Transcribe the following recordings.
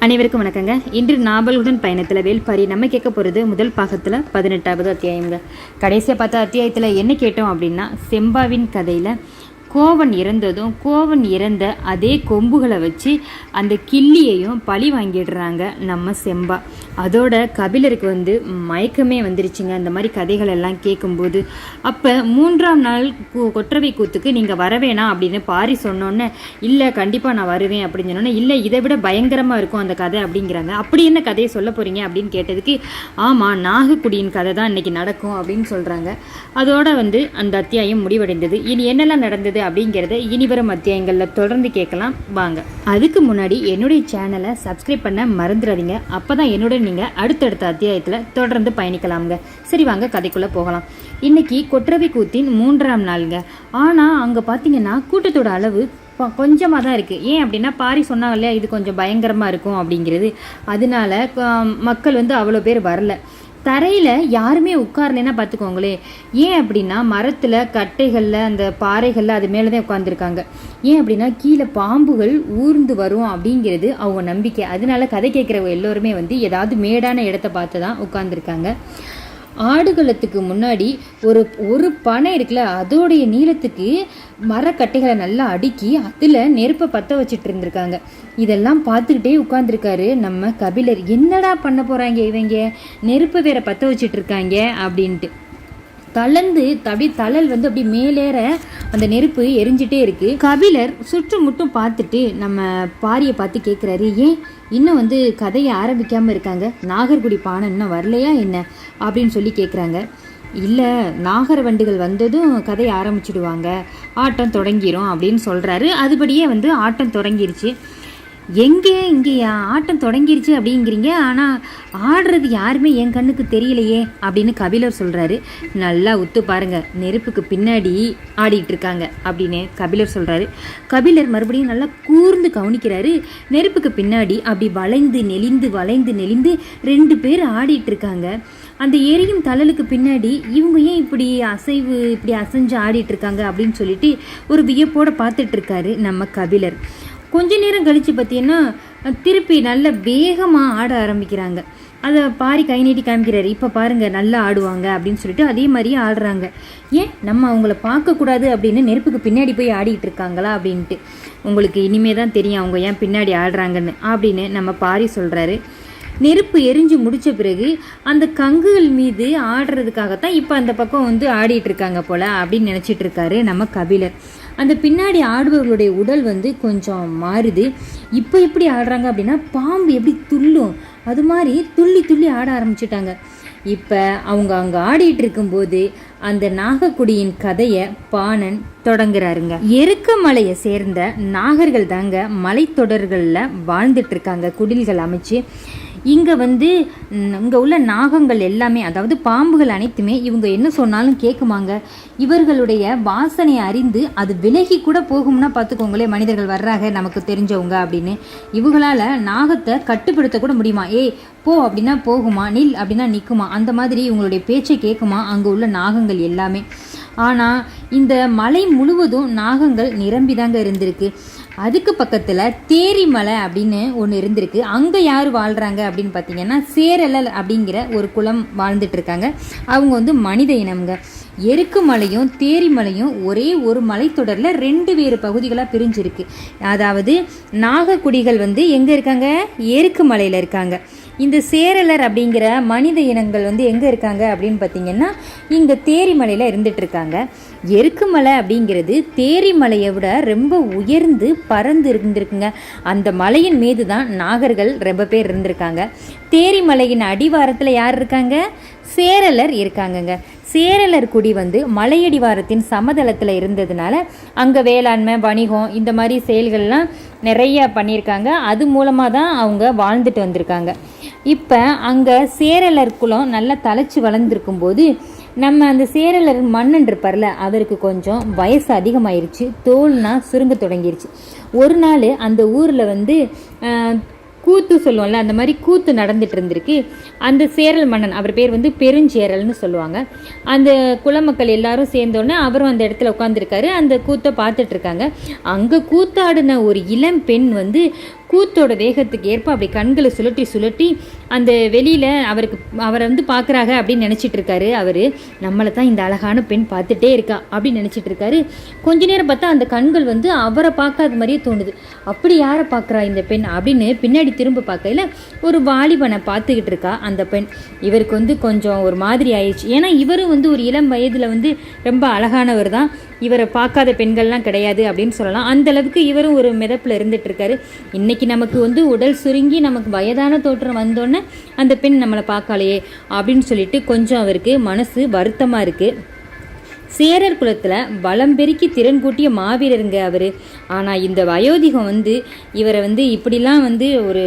அனைவருக்கும் வணக்கங்க. இன்று நாவலுடன் பயணத்தில் வேல்பாரி நம்ம கேட்க போகிறது முதல் பாகத்தில் 18வது அத்தியாயங்க. கடைசியாக பார்த்த அத்தியாயத்தில் என்ன கேட்டோம் அப்படின்னா, செம்பாவின் கதையில் கோவன் இறந்ததும் கோவன் இறந்த அதே கொம்புகளை வச்சு அந்த கிள்ளியையும் பழி வாங்கிடுறாங்க நம்ம செம்பா. அதோட கபிலருக்கு மயக்கமே வந்துருச்சுங்க அந்த மாதிரி கதைகள் எல்லாம் கேட்கும்போது. அப்போ 3ஆம் நாள் கொற்றவை கூத்துக்கு நீங்கள் வரவேணாம் அப்படின்னு பாரி சொன்னோன்னே, இல்லை கண்டிப்பாக நான் வருவேன் அப்படின்னு சொன்னோன்னே, இல்லை இதை விட பயங்கரமாக இருக்கும் அந்த கதை அப்படிங்கிறாங்க. அப்படி என்ன கதையை சொல்ல போகிறீங்க அப்படின்னு கேட்டதுக்கு, ஆமாம் நாகக்குடியின் கதை தான் இன்றைக்கி நடக்கும் அப்படின்னு சொல்கிறாங்க. அதோட அந்த அத்தியாயம் முடிவடைந்தது. இனி என்னெல்லாம் நடந்தது அப்படிங்கிறத இனிவரும் அத்தியாயங்களில் தொடர்ந்து கேட்கலாம் வாங்க. அதுக்கு முன்னாடி என்னுடைய சேனலை சப்ஸ்கிரைப் பண்ண மறந்துடாதீங்க. அப்போ தான் என்னுடைய நீங்கள் அடுத்தடுத்த அத்தியாயத்தில் தொடர்ந்து பயணிக்கலாம்ங்க. சரி வாங்க கதைக்குள்ளே போகலாம். இன்றைக்கி கொற்றவை கூத்தின் 3ஆம் நாளுங்க. ஆனால் அங்கே பார்த்தீங்கன்னா கூட்டத்தோட அளவு கொஞ்சமாக தான் இருக்குது. ஏன் அப்படின்னா பாரி சொன்னாங்க இல்லையா, இது கொஞ்சம் பயங்கரமாக இருக்கும் அப்படிங்கிறது. அதனால மக்கள் அவ்வளோ பேர் வரல. தரையில் யாருமே உட்காரலைன்னா பார்த்துக்கோங்களே. ஏன் அப்படின்னா மரத்தில் கட்டைகளில் அந்த பாறைகளில் அது மேலே தான் உட்காந்துருக்காங்க. ஏன் அப்படின்னா கீழே பாம்புகள் ஊர்ந்து வரும் அப்படிங்கிறது அவங்க நம்பிக்கை. அதனால கதை கேட்குறவங்க எல்லோருமே ஏதாவது மேடான இடத்த பார்த்து தான் உட்காந்துருக்காங்க. ஆடுகளத்துக்கு முன்னாடி ஒரு பனை இருக்குல்ல, அதோடைய நீளத்துக்கு மரக்கட்டைகளை நல்லா அடுக்கி அதில் நெருப்பை பற்ற வச்சுட்டு இருந்திருக்காங்க. இதெல்லாம் பார்த்துக்கிட்டே உட்காந்துருக்காரு நம்ம கபிலர். என்னடா பண்ண போகிறாங்க இவங்க, நெருப்பை வேற பற்ற வச்சுட்டு இருக்காங்க அப்படின்ட்டு. தழல் அப்படி மேலேற அந்த நெருப்பு எரிஞ்சிட்டே இருக்கு. கபிலர் சுற்றுமுட்டும் பார்த்துட்டு நம்ம பாரியை பார்த்து கேட்குறாரு, ஏன் இன்னும் கதையை ஆரம்பிக்காமல் இருக்காங்க, நாகர்குடி பானை இன்னும் வரலையா என்ன அப்படின்னு சொல்லி கேட்குறாங்க. இல்லை நாகர வண்டிகள் வந்ததும் கதையை ஆரம்பிச்சிடுவாங்க, ஆட்டம் தொடங்கிரும் அப்படின்னு சொல்கிறாரு. அதுபடியே ஆட்டம் தொடங்கிருச்சு. இங்கேயா ஆட்டம் தொடங்கிருச்சு அப்படிங்கிறீங்க, ஆனால் ஆடுறது யாருமே என் கண்ணுக்கு தெரியலையே அப்படின்னு கபிலர் சொல்கிறாரு. நல்லா உத்து பாருங்க, நெருப்புக்கு பின்னாடி ஆடிட்டு இருக்காங்க அப்படின்னு கபிலர் சொல்கிறாரு. கபிலர் மறுபடியும் நல்லா கூர்ந்து கவனிக்கிறாரு. நெருப்புக்கு பின்னாடி அப்படி வளைந்து நெளிந்து 2 பேர் ஆடிட்டு இருக்காங்க. அந்த எரியும் தழலுக்கு பின்னாடி இவங்க ஏன் இப்படி அசைஞ்சு ஆடிட்டு இருக்காங்க அப்படின்னு சொல்லிட்டு ஒரு வியப்போட பார்த்துட்டு இருக்காரு நம்ம கபிலர். கொஞ்ச நேரம் கழித்து பார்த்தீங்கன்னா திருப்பி நல்ல வேகமாக ஆட ஆரம்பிக்கிறாங்க. அதை பாரி கை நீட்டி காமிக்கிறாரு. இப்போ பாருங்கள் நல்லா ஆடுவாங்க அப்படின்னு சொல்லிட்டு அதே மாதிரியே ஆடுறாங்க. ஏன் நம்ம அவங்கள பார்க்கக்கூடாது அப்படின்னு நெருப்புக்கு பின்னாடி போய் ஆடிட்டு இருக்காங்களா அப்படின்ட்டு. உங்களுக்கு இனிமே தான் தெரியும் அவங்க ஏன் பின்னாடி ஆடுறாங்கன்னு அப்படின்னு நம்ம பாரி சொல்கிறாரு. நெருப்பு எரிஞ்சு முடித்த பிறகு அந்த கங்குகள் மீது ஆடுறதுக்காகத்தான் இப்போ அந்த பக்கம் ஆடிட்டு இருக்காங்க போல அப்படின்னு நினச்சிட்டு இருக்காரு நம்ம கபிலர். அந்த பின்னாடி ஆடுபவர்களுடைய உடல் கொஞ்சம் மாறுது. இப்போ எப்படி ஆடுறாங்க அப்படின்னா, பாம்பு எப்படி துள்ளும் அது மாதிரி துள்ளி ஆட ஆரம்பிச்சிட்டாங்க. இப்போ அவங்க அங்கே ஆடிட்டு இருக்கும்போது அந்த நாகக்குடியின் கதையை பாணன் தொடங்குறாருங்க. எருக்கமலையை சேர்ந்த நாகர்கள் தாங்க மலைத்தொடர்களில் வாழ்ந்துட்டு இருக்காங்க குடில்கள் அமைச்சு. இங்கே இங்கே உள்ள நாகங்கள் எல்லாமே, அதாவது பாம்புகள் அனைத்துமே இவங்க என்ன சொன்னாலும் கேட்குமாங்க. இவர்களுடைய வாசனை அறிந்து அது விலகி கூட போகும்னா பார்த்துக்கோங்களே, மனிதர்கள் வர்றாங்க நமக்கு தெரிஞ்சவங்க அப்படின்னு. இவங்களால் நாகத்தை கட்டுப்படுத்த கூட முடியுமா? ஏய் போ அப்படின்னா போகுமா, நில் அப்படின்னா நிற்குமா, அந்த மாதிரி இவங்களுடைய பேச்சை கேட்குமா அங்கே உள்ள நாகங்கள் எல்லாமே. ஆனால் இந்த மலை முழுவதும் நாகங்கள் நிரம்பி தாங்க இருந்திருக்கு. அதுக்கு பக்கத்தில் தேரிமலை அப்படின்னு ஒன்று இருந்திருக்கு. அங்கே யார் வாழ்கிறாங்க அப்படின்னு பார்த்தீங்கன்னா, சேரலல் அப்படிங்கிற ஒரு குலம் வாழ்ந்துட்டு இருக்காங்க. அவங்க மனித இனம்ங்க. எருக்குமலையும் தேரிமலையும் ஒரே ஒரு மலைத்தொடரில் 2 வேறு பகுதிகளாக பிரிஞ்சிருக்கு. அதாவது நாகக்குடிகள் எங்கே இருக்காங்க, எருக்குமலையில் இருக்காங்க. இந்த சேரலர் அப்படிங்கிற மனித இனங்கள் எங்கே இருக்காங்க அப்படின்னு பார்த்தீங்கன்னா, இங்கே தேரிமலையில் இருந்துட்டு இருக்காங்க. எருக்குமலை அப்படிங்கிறது தேரிமலையை விட ரொம்ப உயர்ந்து பறந்து இருந்திருக்குங்க. அந்த மலையின் மீது தான் நாகர்கள் ரொம்ப பேர் இருந்திருக்காங்க. தேரிமலையின் அடிவாரத்தில் யார் இருக்காங்க, சேரலர் இருக்காங்கங்க. சேரலர் குடி மலையடிவாரத்தின் சமதளத்தில் இருந்ததுனால அங்கே வேளாண்மை, வணிகம் இந்த மாதிரி செயல்கள்லாம் நிறைய பண்ணியிருக்காங்க. அது மூலமாக தான் அவங்க வாழ்ந்துட்டு வந்திருக்காங்க. இப்போ அங்கே சேரலர் குலம் நல்லா தலைச்சி வளர்ந்துருக்கும் போது நம்ம அந்த சேரலர் மன்னன் இருப்பார்ல, அவருக்கு கொஞ்சம் வயசு அதிகமாயிருச்சு, தோல்னா சுருங்க தொடங்கிருச்சு. ஒரு நாள் அந்த ஊரில் கூத்து சொல்லுவோம்ல, அந்த மாதிரி கூத்து நடந்துட்டு இருந்திருக்கு. அந்த சேரல் மன்னன், அவர் பேர் பெருஞ்சேரல்னு சொல்லுவாங்க. அந்த குலமக்கள் எல்லாரும் சேர்ந்தோன்னே அவரும் அந்த இடத்துல உட்காந்துருக்காரு. அந்த கூத்தை பார்த்துட்டு இருக்காங்க. அங்கே கூத்தாடின ஒரு இளம் பெண் கூத்தோட வேகத்துக்கு ஏற்ப அப்படி கண்களை சுழட்டி சுழட்டி அந்த வெளியில் அவரை வந்து பார்க்குறாங்க அப்படின்னு நினச்சிட்டு இருக்காரு. அவர் நம்மளை தான் இந்த அழகான பெண் பார்த்துட்டே இருக்கா அப்படின்னு நினச்சிட்டு இருக்காரு. கொஞ்ச நேரம் பார்த்தா அந்த கண்கள் வந்து அவரை பார்க்காத மாதிரியே தோணுது. அப்படி யாரை பார்க்குறா இந்த பெண் அப்படின்னு பின்னாடி திரும்ப பார்க்கையில் ஒரு வாலிபனை பார்த்துக்கிட்டு இருக்கா அந்த பெண். இவருக்கு வந்து கொஞ்சம் ஒரு மாதிரி ஆயிடுச்சு. ஏன்னா இவரும் வந்து ஒரு இளம் வயதில் வந்து ரொம்ப அழகானவர் தான், இவரை பார்க்காத பெண்கள்லாம் கிடையாது அப்படின்னு சொல்லலாம். அந்த அளவுக்கு இவரும் ஒரு மிதப்பில் இருந்துட்டு இருக்காரு. இன்னைக்கு நமக்கு வந்து உடல் சுருங்கி நமக்கு வயதான தோற்றம் வந்தோன்னே அந்த பெண் நம்மளை பார்க்கலையே அப்படின்னு சொல்லிட்டு கொஞ்சம் அவருக்கு மனசு வருத்தமாக இருக்குது. சேரர் குலத்தில் பலம் பெருக்கி திறன் கூட்டிய மாவீரருங்க அவர். ஆனால் இந்த வயோதிகம் வந்து இவரை வந்து இப்படிலாம் வந்து ஒரு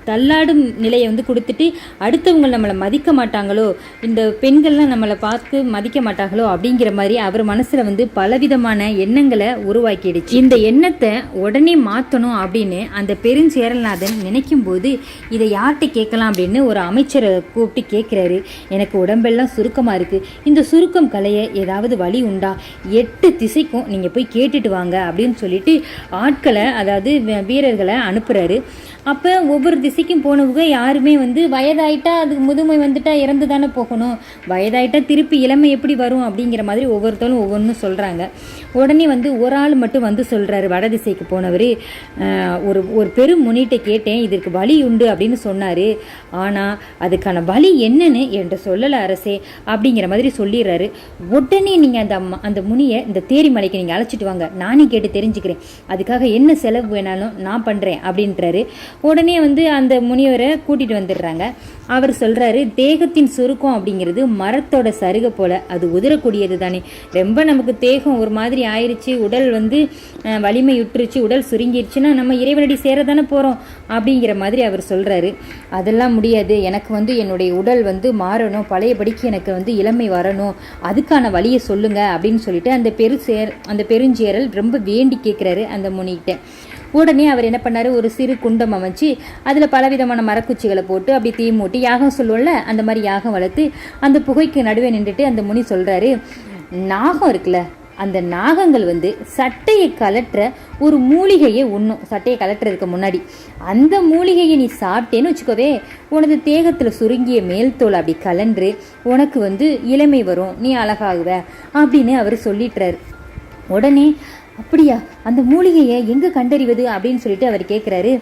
தள்ளாடும் நிலையை வந்து கொடுத்துட்டு அடுத்தவங்க நம்மளை மதிக்க மாட்டாங்களோ, இந்த பெண்கள்லாம் நம்மளை பார்த்து மதிக்க மாட்டாங்களோ அப்படிங்கிற மாதிரி அவர் மனசில் வந்து பலவிதமான எண்ணங்களை உருவாக்கிடுச்சு. இந்த எண்ணத்தை உடனே மாற்றணும் அப்படின்னு அந்த பெருஞ்சேரல்நாதன் நினைக்கும் போது இதை யார்கிட்ட கேட்கலாம் அப்படின்னு ஒரு அமைச்சரை கூப்பிட்டு கேட்குறாரு. எனக்கு உடம்பெல்லாம் சுருக்கமாக இருக்குது, இந்த சுருக்கம் கலைய ஏதாவது வழி உண்டா? 8 திசைக்கும் நீங்கள் போய் கேட்டுட்டு வாங்க அப்படின்னு சொல்லிட்டு ஆட்களை, அதாவது வீரர்களை அனுப்புகிறாரு. அப்போ ஒவ்வொரு திசைக்கும் போனவங்க யாருமே வந்து வயதாயிட்டா அதுக்கு முதுமை வந்துட்டா இறந்து தானே போகணும், வயதாயிட்டா திருப்பி இளமை எப்படி வரும் அப்படிங்கிற மாதிரி ஒவ்வொருத்தரும் ஒவ்வொன்றும் சொல்கிறாங்க. உடனே வந்து ஒரு ஆள் மட்டும் வந்து சொல்கிறாரு, வடதிசைக்கு போனவர், ஒரு பெரும் முனிகிட்ட கேட்டேன், இதற்கு வழி உண்டு அப்படின்னு சொன்னார். ஆனால் அதுக்கான வழி என்னன்னு என்கிட்ட சொல்லலை அரசே அப்படிங்கிற மாதிரி சொல்லிடுறாரு. உடனே நீங்கள் அந்த முனியை இந்த தேரிமலைக்கு நீங்கள் அழைச்சிட்டு வாங்க, நானே கேட்டு தெரிஞ்சுக்கிறேன், அதுக்காக என்ன செலவு வேணாலும் நான் பண்ணுறேன் அப்படின்றாரு. உடனே வந்து அந்த முனிவரை கூட்டிகிட்டு வந்துடுறாங்க. அவர் சொல்கிறாரு, தேகத்தின் சுருக்கம் அப்படிங்கிறது மரத்தோட சருகை போல், அது உதிரக்கூடியது தானே. ரொம்ப நமக்கு தேகம் ஒரு மாதிரி ஆயிடுச்சு, உடல் வந்து வலிமை விட்டுருச்சு, உடல் சுருங்கிருச்சுன்னா நம்ம இறைவனடி சேர தானே போகிறோம் அப்படிங்கிற மாதிரி அவர் சொல்கிறாரு. அதெல்லாம் முடியாது, எனக்கு வந்து என்னுடைய உடல் வந்து மாறணும், பழையபடிக்கு எனக்கு வந்து இளமை வரணும், அதுக்கான வழியை சொல்லுங்க அப்படின்னு சொல்லிட்டு அந்த பெருஞ்சேரல் ரொம்ப வேண்டி கேட்குறாரு அந்த முனிகிட்ட. உடனே அவர் என்ன பண்ணார், ஒரு சிறு குண்டம் அமைச்சு அதில் பலவிதமான மரக்குச்சிகளை போட்டு அப்படி தீ மூட்டி யாகம் சொல்லுவோம்ல அந்த மாதிரி யாகம் வளர்த்து அந்த புகைக்கு நடுவே நின்றுட்டு அந்த முனி சொல்கிறாரு, நாகம் இருக்குல்ல, அந்த நாகங்கள் வந்து சட்டையை கலற்ற ஒரு மூலிகையை உண்ணும். சட்டையை கலட்டுறதுக்கு முன்னாடி அந்த மூலிகையை நீ சாப்பிட்டேன்னு வச்சுக்கோவே, உனது தேகத்தில் சுருங்கிய மேல்தோல் அப்படி கலன்று உனக்கு வந்து இளமை வரும், நீ அழகாகுவ அப்படின்னு அவர் சொல்லிட்டுறாரு. உடனே அப்படியா, அந்த மூலிகையை எங்கே கண்டறிவது அப்படின்னு சொல்லிட்டு அவர் கேட்குறாரு.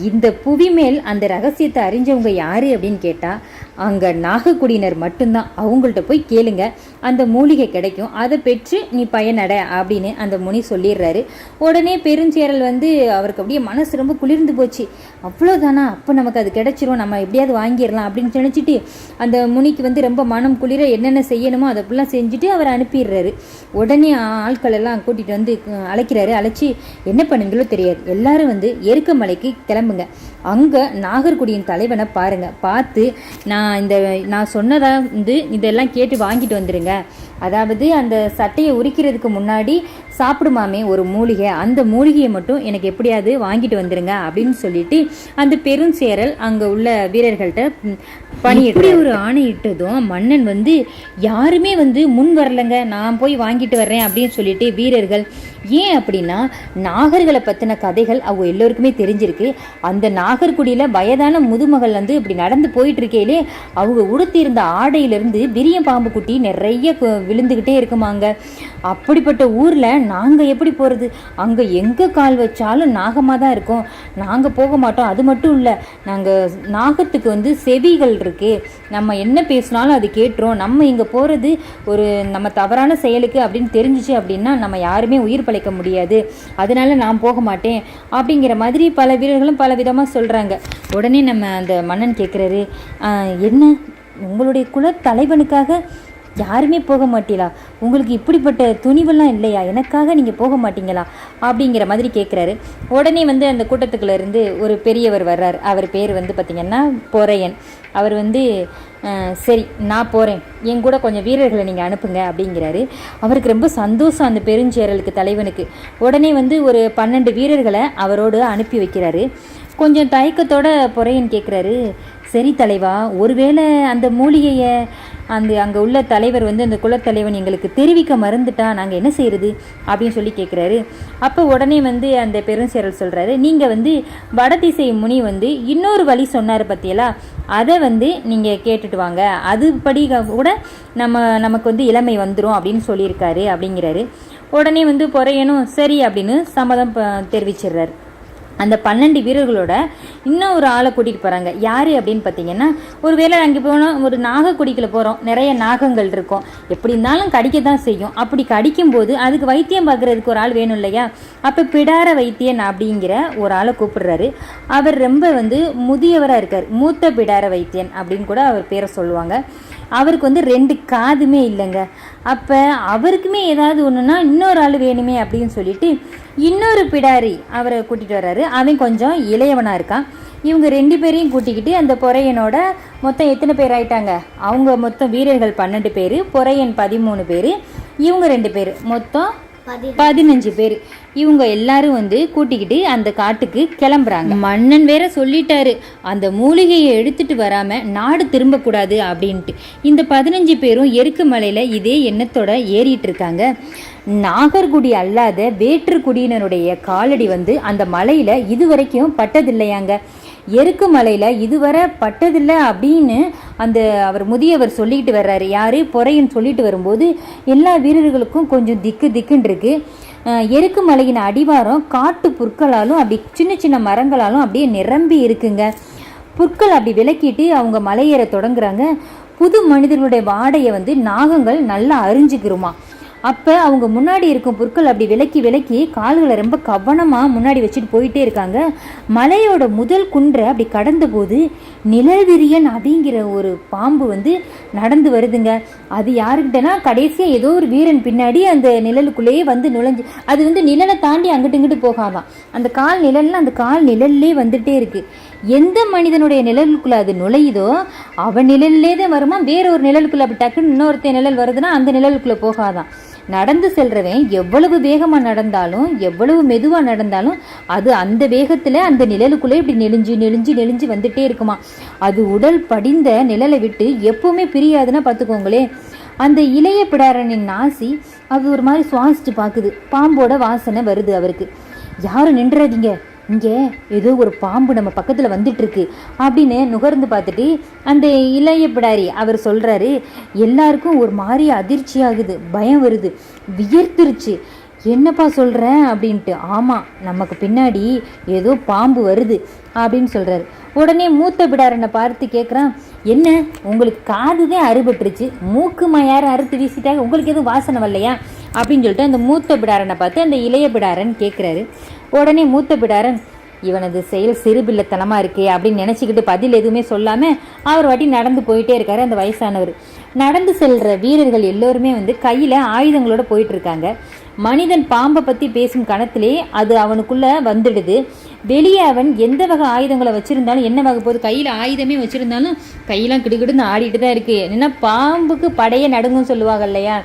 இந்த புவி மேல் அந்த ரகசியத்தை அறிஞ்சவங்க யார் அப்படின்னு கேட்டால் அங்கே நாகக்குடியினர் மட்டும்தான், அவங்கள்ட்ட போய் கேளுங்க, அந்த மூலிகை கிடைக்கும், அதை பெற்று நீ பயனடை அப்படின்னு அந்த முனி சொல்லிடுறாரு. உடனே பெருஞ்சேரல் வந்து அவருக்கு அப்படியே மனசு ரொம்ப குளிர்ந்து போச்சு. அவ்வளோதானா, அப்போ நமக்கு அது கிடைச்சிரும், நம்ம எப்படியாவது வாங்கிடலாம் அப்படின்னு நினச்சிட்டு அந்த முனிக்கு வந்து ரொம்ப மனம் குளிர என்னென்ன செய்யணுமோ அதை ஃபுல்லாக செஞ்சுட்டு அவர் அனுப்பிடுறாரு. உடனே ஆட்கள் எல்லாம் கூட்டிகிட்டு வந்து அழைக்கிறாரு. அழைச்சி என்ன பண்ணுங்களோ தெரியாது, எல்லாரும் வந்து எருக்கமலைக்கு கிளம்புங்க, அங்கே நாகர்குடியின் தலைவனை பாருங்க, பார்த்து நான் சொன்னதா வந்து இதெல்லாம் கேட்டு வாங்கிட்டு வந்துடுங்க. அதாவது அந்த சட்டையை உரிக்கிறதுக்கு முன்னாடி சாப்பிடுமாமே ஒரு மூலிகை, அந்த மூலிகையை மட்டும் எனக்கு எப்படியாவது வாங்கிட்டு வந்துடுங்க அப்படின்னு சொல்லிட்டு அந்த பெருஞ்சேரல் அங்கே உள்ள வீரர்கள்ட்ட பணியிட்டு ஒரு ஆணையிட்டதும் மன்னன் வந்து யாருமே வந்து முன் வரலைங்க, நான் போய் வாங்கிட்டு வர்றேன் அப்படின்னு சொல்லிட்டு வீரர்கள். ஏன் அப்படின்னா நாகர்களை பற்றின கதைகள் அவங்க எல்லோருக்குமே தெரிஞ்சிருக்கு. அந்த நாகர்குடியில் வயதான முதுமகள் வந்து இப்படி நடந்து போயிட்டு இருக்கையிலே அவங்க உடுத்தியிருந்த ஆடையிலிருந்து விரிய பாம்பு குட்டி நிறைய விழுந்துக்கிட்டே இருக்குமாங்க. அப்படிப்பட்ட ஊரில் நாங்கள் எப்படி போகிறது, அங்கே எங்கே கால் வச்சாலும் நாகமாக தான் இருக்கும், நாங்கள் போக மாட்டோம். அது மட்டும் இல்லை, நாங்கள் நாகத்துக்கு வந்து செவிகள் இருக்குது, நம்ம என்ன பேசினாலும் அது கேட்டுரும், நம்ம இங்கே போகிறது ஒரு நம்ம தவறான செயலுக்கு அப்படின்னு தெரிஞ்சிச்சு அப்படின்னா நம்ம யாருமே உயிர் பழைக்க முடியாது, அதனால நான் போக மாட்டேன் அப்படிங்கிற மாதிரி பல வீரர்களும் பல விதமாக சொல்கிறாங்க. உடனே நம்ம அந்த மன்னன் கேட்குறாரு, என்ன உங்களுடைய குல தலைவனுக்காக யாருமே போக மாட்டீங்களா, உங்களுக்கு இப்படிப்பட்ட துணிவெல்லாம் இல்லையா, எனக்காக நீங்கள் போக மாட்டீங்களா அப்படிங்கிற மாதிரி கேட்குறாரு. உடனே வந்து அந்த கூட்டத்துக்குள்ள இருந்து ஒரு பெரியவர் வர்றார். அவர் பேர் வந்து பார்த்திங்கன்னா பொறையன். அவர் வந்து சரி நான் போகிறேன், என் கூட கொஞ்சம் வீரர்களை நீங்கள் அனுப்புங்க அப்படிங்கிறாரு. அவருக்கு ரொம்ப சந்தோஷம் அந்த பெருஞ்சேரலுக்கு தலைவனுக்கு. உடனே வந்து ஒரு 12 வீரர்களை அவரோடு அனுப்பி வைக்கிறாரு. கொஞ்சம் தயக்கத்தோட பொறையன் கேட்குறாரு, சரி தலைவா, ஒருவேளை அந்த மூலிகையை அங்கே உள்ள தலைவர் வந்து அந்த குலத்தலைவன் எங்களுக்கு தெரிவிக்க மறந்துட்டா நாங்கள் என்ன செய்யறது அப்படின்னு சொல்லி கேட்குறாரு. அப்போ உடனே வந்து அந்த பெருஞ்சேரல் சொல்கிறாரு, நீங்கள் வந்து வடதிசை முனி வந்து இன்னொரு வழி சொன்னார் பற்றியலா, அதை வந்து நீங்கள் கேட்டுட்டு வாங்க, அதுபடி கூட நமக்கு வந்து இளமை வந்துடும் அப்படின்னு சொல்லியிருக்காரு அப்படிங்கிறாரு. உடனே வந்து பொறையனும் சரி அப்படின்னு சம்மதம் தெரிவிச்சிடுறாரு. அந்த 12 வீரர்களோட இன்னும் ஒரு ஆளை கூட்டிகிட்டு போகிறாங்க. யார் அப்படின்னு பார்த்தீங்கன்னா, ஒரு வேளை அங்கே போனால் ஒரு நாகக்குடிக்கில் போகிறோம், நிறைய நாகங்கள் இருக்கும், எப்படி இருந்தாலும் கடிக்க தான் செய்யும். அப்படி கடிக்கும்போது அதுக்கு வைத்தியம் பார்க்குறதுக்கு ஒரு ஆள் வேணும் இல்லையா? அப்போ பிடார வைத்தியன் அப்படிங்கிற ஒரு ஆளை கூப்பிடுறாரு. அவர் ரொம்ப வந்து முதியவராக இருக்கார், மூத்த பிடார வைத்தியன் அப்படின்னு கூட அவர் பேரை சொல்லுவாங்க. அவருக்கு வந்து 2 காதுமே இல்லைங்க. அப்போ அவருக்குமே ஏதாவது ஒன்றுனா இன்னொரு ஆள் வேணுமே அப்படின்னு சொல்லிட்டு இன்னொரு பிடாரி அவரை கூட்டிகிட்டு வர்றாரு. அவன் கொஞ்சம் இளையவனாக இருக்கான். இவங்க 2 பேரையும் கூட்டிக்கிட்டு அந்த பொறையனோட மொத்தம் எத்தனை பேர் ஆயிட்டாங்க? அவங்க மொத்தம் வீரர்கள் 12 பேர், பொறையன் 13 பேர், இவங்க 2 பேர், மொத்தம் 15 பேர். இவங்க எல்லாரும் வந்து கூட்டிக்கிட்டு அந்த காட்டுக்கு கிளம்புறாங்க. மன்னன் வேற சொல்லிட்டாரு, அந்த மூலிகையை எடுத்துட்டு வராம நாடு திரும்பக்கூடாது அப்படின்ட்டு. இந்த 15 பேரும் எருக்கு மலையில இதே எண்ணத்தோட ஏறிட்டு இருக்காங்க. நாகர்குடி அல்லாத வேற்று குடியினருடைய காலடி வந்து அந்த மலையில இதுவரைக்கும் பட்டதில்லையாங்க. எருக்கு மலையில இதுவரை பட்டதில்லை அப்படின்னு அந்த அவர் முதியவர் சொல்லிட்டு வர்றாரு. யாரு? பொறையன் சொல்லிட்டு வரும்போது எல்லா வீரர்களுக்கும் கொஞ்சம் திக்குன்னு இருக்கு. எருக்கு மலையின் அடிவாரம் காட்டு புற்களாலும் அப்படி சின்ன சின்ன மரங்களாலும் அப்படியே நிரம்பி இருக்குங்க. புற்கள் அப்படி விலக்கிட்டு அவங்க மலையேற தொடங்குறாங்க. புது மனிதர்களுடைய வாடையை வந்து நாகங்கள் நல்லா அறிஞ்சுக்கிறோமா. அப்போ அவங்க முன்னாடி இருக்கும் புற்கள் அப்படி விலக்கி கால்களை ரொம்ப கவனமாக முன்னாடி வச்சுட்டு போயிட்டே இருக்காங்க. மலையோட முதல் குன்றை அப்படி கடந்த போது நிழல்விரியன் அப்படிங்கிற ஒரு பாம்பு வந்து நடந்து வருதுங்க. அது யாருக்கிட்டனா கடைசியாக ஏதோ ஒரு வீரன் பின்னாடி அந்த நிழலுக்குள்ளேயே வந்து நுழைஞ்சு, அது வந்து நிழலை தாண்டி அங்கிட்டு இங்கிட்டு போகாதான், அந்த கால் நிழல்லே வந்துட்டே இருக்கு. எந்த மனிதனுடைய நிழலுக்குள்ள அது நுழையுதோ அவன் நிழல்லே தான் வருமா. வேற ஒரு நிழலுக்குள்ள அப்படி டக்குன்னு இன்னொருத்த நிழல் வருதுன்னா அந்த நிழலுக்குள்ள போகாதான். நடந்து செல்றவன் எவ்வளவு வேகமா நடந்தாலும் எவ்வளவு மெதுவா நடந்தாலும் அது அந்த வேகத்துல அந்த நிழலுக்குள்ளே இப்படி நெளிஞ்சு வந்துட்டே இருக்குமா. அது உடல் படிந்த நிழலை விட்டு எப்பவுமே பிரியாதுன்னா பார்த்துக்கோங்களே. அந்த இளைய பிடாரனின் நாசி அது ஒரு மாதிரி சுவாசிச்சு பார்க்குது. பாம்போட வாசனை வருது அவருக்கு. யாரும் நின்றாதீங்க, இங்கே ஏதோ ஒரு பாம்பு நம்ம பக்கத்தில் வந்துட்டு இருக்கு அப்படின்னு நுகர்ந்து பார்த்துட்டு அந்த இளைய பிடாரி அவர் சொல்கிறாரு, எல்லாருக்கும் ஒரு மாதிரி அதிர்ச்சி ஆகுது, பயம் வருது, வியர்த்துருச்சு. என்னப்பா சொல்கிறேன் அப்படின்ட்டு. ஆமாம், நமக்கு பின்னாடி ஏதோ பாம்பு வருது அப்படின்னு சொல்கிறாரு. உடனே மூத்த பிடாரனை பார்த்து கேட்குறான், என்ன உங்களுக்கு காதுதான் அறுபட்டுருச்சு, மூக்குமா யாரும் அறுத்து வீசிட்டாங்க, உங்களுக்கு எதுவும் வாசனை வரலையா அப்படின்னு சொல்லிட்டு அந்த மூத்த பிடாரனை பார்த்து அந்த இளைய பிடாரன் கேட்குறாரு. உடனே மூத்த பிடாரன், இவனது செயல் சிறுபிள்ளைத்தனமாக இருக்கே அப்படின்னு நினச்சிக்கிட்டு பதில் எதுவுமே சொல்லாமல் அவர் வாட்டி நடந்து போயிட்டே இருக்காரு. அந்த வயசானவர் நடந்து செல்கிற வீரர்கள் எல்லோருமே வந்து கையில் ஆயுதங்களோட போயிட்டு இருக்காங்க. மனிதன் பாம்பை பற்றி பேசும் கணத்திலே அது அவனுக்குள்ளே வந்துடுது. வெளியே அவன் எந்த வகை ஆயுதங்களை வச்சுருந்தாலும், என்ன வகை போது கையில் ஆயுதமே வச்சுருந்தாலும் கையெல்லாம் கிடுகிடுன்னு ஆடிட்டு தான் இருக்குது. என்னென்னா பாம்புக்கு படையே நடுங்குன்னு சொல்லுவாங்க இல்லையா,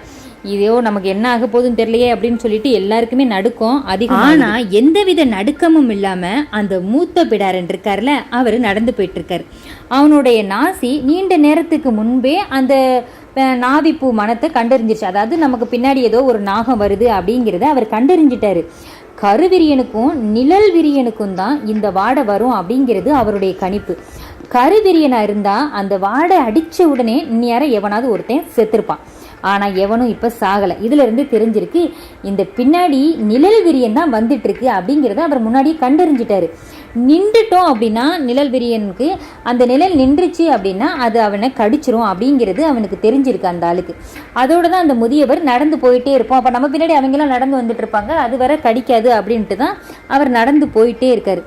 இதோ நமக்கு என்ன ஆக போகுதுன்னு தெரியலையே அப்படின்னு சொல்லிட்டு எல்லாருக்குமே நடுக்கம் அதிகம். ஆனா எந்தவித நடுக்கமும் இல்லாம அந்த மூத்த பிடாரன் இருக்கார்ல, அவரு நடந்து போயிட்டு இருக்காரு. அவனுடைய நாசி நீண்ட நேரத்துக்கு முன்பே அந்த நாவிப்பூ மனத்தை கண்டறிஞ்சிருச்சு. அதாவது நமக்கு பின்னாடி ஏதோ ஒரு நாகம் வருது அப்படிங்கிறத அவர் கண்டறிஞ்சிட்டாரு. கருவிரியனுக்கும் நிழல் விரியனுக்கும் தான் இந்த வாடை வரும் அப்படிங்கிறது அவருடைய கணிப்பு. கருவிரியனா இருந்தா அந்த வாடை அடிச்ச உடனே நேரம் எவனாவது ஒருத்தன் செத்துருப்பான். ஆனால் எவனும் இப்போ சாகலை. இதிலிருந்து தெரிஞ்சிருக்கு இந்த பின்னாடி நிழல் விரியன் தான் வந்துட்டு இருக்கு அப்படிங்கிறத அவர் முன்னாடியே கண்டறிஞ்சிட்டாரு. நின்றுட்டோம் அப்படின்னா நிழல் விரியனுக்கு அந்த நிழல் நின்றுச்சு அப்படின்னா அது அவனை கடிச்சிரும் அப்படிங்கிறது அவனுக்கு தெரிஞ்சிருக்கு அந்த ஆளுக்கு. அதோட தான் அந்த முதியவர் நடந்து போயிட்டே இருப்போம். அப்போ நம்ம பின்னாடி அவங்கெல்லாம் நடந்து வந்துட்டு இருப்பாங்க, அது வர கடிக்காது அப்படின்ட்டு தான் அவர் நடந்து போயிட்டே இருக்காரு.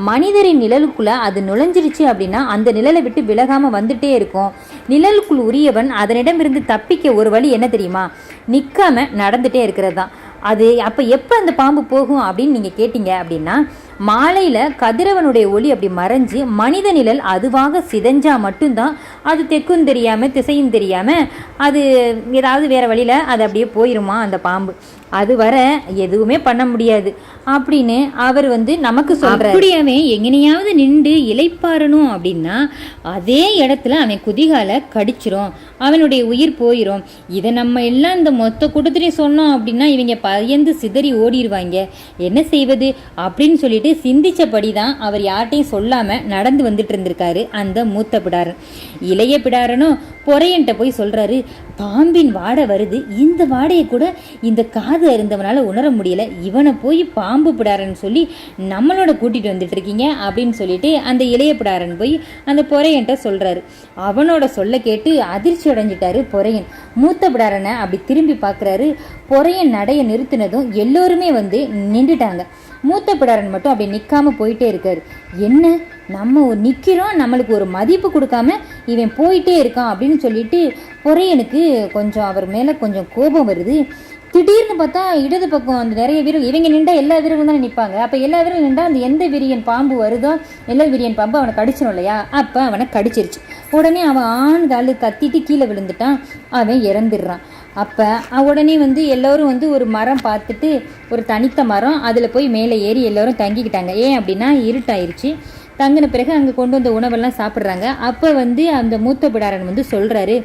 மனிதரின் நிழலுக்குள்ள அது நுழைஞ்சிருச்சு அப்படின்னா அந்த நிழலை விட்டு விலகாம வந்துட்டே இருக்கும். நிழலுக்குள் உரியவன் அதனிடமிருந்து தப்பிக்க ஒரு வழி என்ன தெரியுமா? நிற்காம நடந்துட்டே இருக்கிறது தான். அது அப்போ எப்போ அந்த பாம்பு போகும் அப்படின்னு நீங்கள் கேட்டீங்க அப்படின்னா, மாலையில் கதிரவனுடைய ஒளி அப்படி மறைஞ்சு மனித நிழல் அதுவாக சிதைஞ்சா மட்டும்தான் அது தெற்கும் தெரியாமல் திசையும் தெரியாமல் அது ஏதாவது வேறு வழியில் அது அப்படியே போயிருமா அந்த பாம்பு. அது வர எதுவுமே பண்ண முடியாது அப்படின்னு அவர் வந்து நமக்கு சொல்றாரு. அப்படி அவன் எங்கனையாவது நின்று இளைப்பாறணும் அப்படின்னா அதே இடத்துல அவன் குதிகால கடிச்சிரும், அவனுடைய உயிர் போயிடும். இதை நம்ம எல்லாம் இந்த மொத்த கூட்டத்திலையும் சொன்னோம் அப்படின்னா இவங்க பயந்து சிதறி ஓடிடுவாங்க, என்ன செய்வது அப்படின்னு சொல்லிட்டு சிந்திச்சபடி தான் அவர் யார்ட்டையும் சொல்லாம நடந்து வந்துட்டு இருந்திருக்காரு அந்த மூத்த பிடாரன். இளைய பிடாரனும் பொறையன்ட்ட போய் சொல்றாரு, பாம்பின் வாடை வருது, இந்த வாடையை கூட இந்த காது அருந்தவனால உணர முடியல, இவனை போய் பாம்பு பிடாரன்னு சொல்லி நம்மளோட கூட்டிட்டு வந்துட்டு இருக்கீங்க அப்படின்னு சொல்லிட்டு அந்த இளைய பிடாரன் போய் அந்த பொறையன்ட்ட சொல்றாரு. அவனோட சொல்ல கேட்டு அதிர்ச்சி அடைஞ்சிட்டாரு பொறையன். மூத்த பிடாரனை அப்படி திரும்பி பார்க்குறாரு. பொறையன் நடைய நிறுத்தினதும் எல்லோருமே வந்து நின்றுட்டாங்க. மூத்த பிடாரன் மட்டும் அப்படி நிற்காம போயிட்டே இருக்காரு. என்ன நம்ம நிற்கிறோம், நம்மளுக்கு ஒரு மதிப்பு கொடுக்காம இவன் போயிட்டே இருக்கான் அப்படின்னு சொல்லிட்டு பொறையனுக்கு கொஞ்சம் அவர் மேலே கொஞ்சம் கோபம் வருது. திடீர்னு பார்த்தா இடது பக்கம் அந்த நிறைய வீரர்கள், இவங்க நின்றா எல்லா வீரர்களும் தானே நிற்பாங்க, அப்போ எல்லா வீரர்களும் நின்றா அந்த எந்த விரியன் பாம்பு வருதோ எல்லா விரியன் பாம்பு அவனை கடிச்சிடும் இல்லையா, அப்போ அவனை கடிச்சிருச்சு. உடனே அவன் ஆண்காலு கத்திட்டு கீழே விழுந்துட்டான், அவன் இறந்துடுறான். அப்போ உடனே வந்து எல்லோரும் வந்து ஒரு மரம் பார்த்துட்டு, ஒரு தனித்த மரம், அதில் போய் மேலே ஏறி எல்லோரும் தங்கிக்கிட்டாங்க. ஏன் அப்படின்னா இருட்டாயிருச்சு. தங்கின பிறகு அங்கே கொண்டு வந்த உணவெல்லாம் சாப்பிட்றாங்க. அப்போ வந்து அந்த மூத்த பிடாரன் வந்து சொல்கிறாரு,